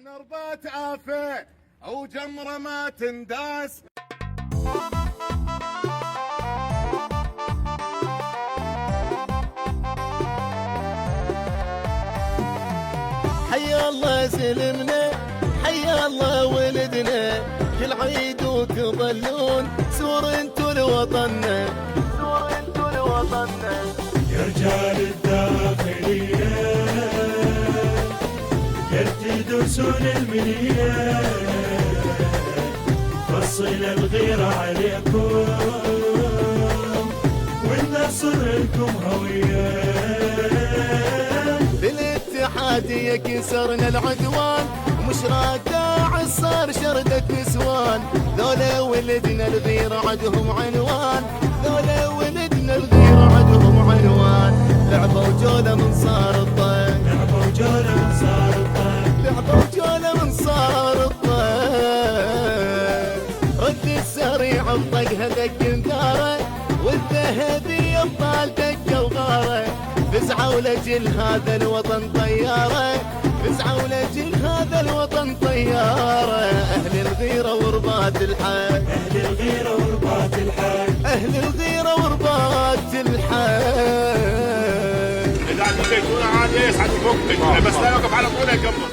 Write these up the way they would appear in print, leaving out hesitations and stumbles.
نربات عافية أو جمرة ما تنداس. حيا الله سلمنا، حيا الله ولدنا، كل عيد وتظلون سور انتو لوطننا، سور انتو لوطننا. يا رجال الداخلية يا تدوسون المنية، فصل الغيرة عليكم والنصر لكم هوية. بالاتحادية كسرنا العدوان، ومشراق داعش صار شردة نسوان، ذولا ولدنا الغيرة عدهم عنوان، ذولا ولدنا الغيرة عدهم عنوان. لعبة وجولة من صار الطيب، لعبة وجولة من صار الطيب، لعبة وجولة من صار الطيب. رد السريع بطقها دق انذاره، والذهبي ابطال دقه وغاره. فزعوا لجل هذا الوطن طياره، فزعوا لجل هذا الوطن طياره. اهل الغيره ورباط الحي، أهل الغيرة ورباط الحي، اهل الغيره ورباط الحي. إذا عندك بيتونة عادي يسعد فوقك، بس لا يوقف على طول يكمل.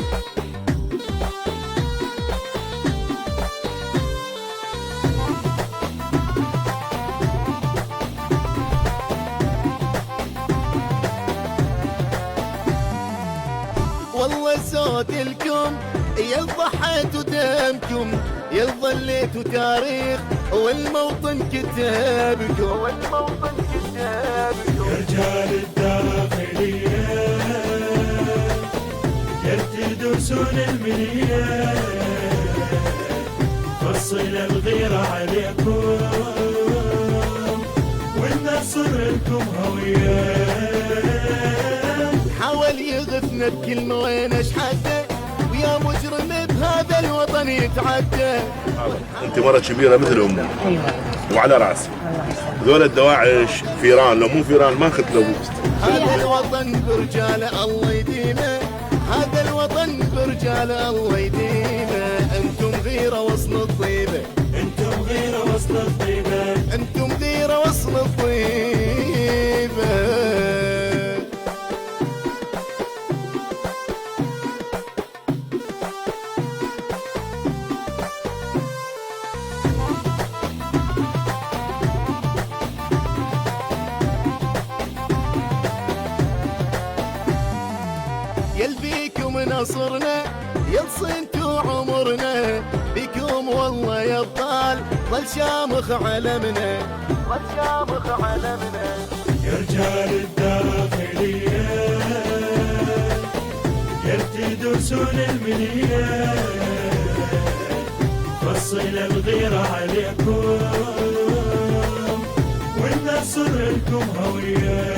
والله صوت لكم يا ضحيتوا دمكم، يا ظليتوا تاريخ والموطن كتابكم، والموطن كتابكم. يا رجال الداخلية يا تدوسون المنية، فصل الغيرة عليكم والنصر لكم هوية. حاول يغثنا بكلمة وين اشحده، ويا مجرم بهذا الوطن يتعدى. انت مرة كبيرة مثل امي وعلى راسي. ذول الدواعش فيران، لو مو فيران ما اخذ له بوست. هذا الوطن برجاله الله يديمه، هذا الوطن برجاله الله يديمه. انتم غيره وصل الطيبه، انتم غيرة وصل الطيبة، انتم غيره وصل الطيبه. يل بيكم نصرنا، يل صنتوا عمرنا، بيكم والله يا ابطال ظل شامخ علمنا، ظل شامخ علمنا. يا رجال الداخلية يا تدوسون المنية، فصل الغيرة عليكم والنصر لكم هوية.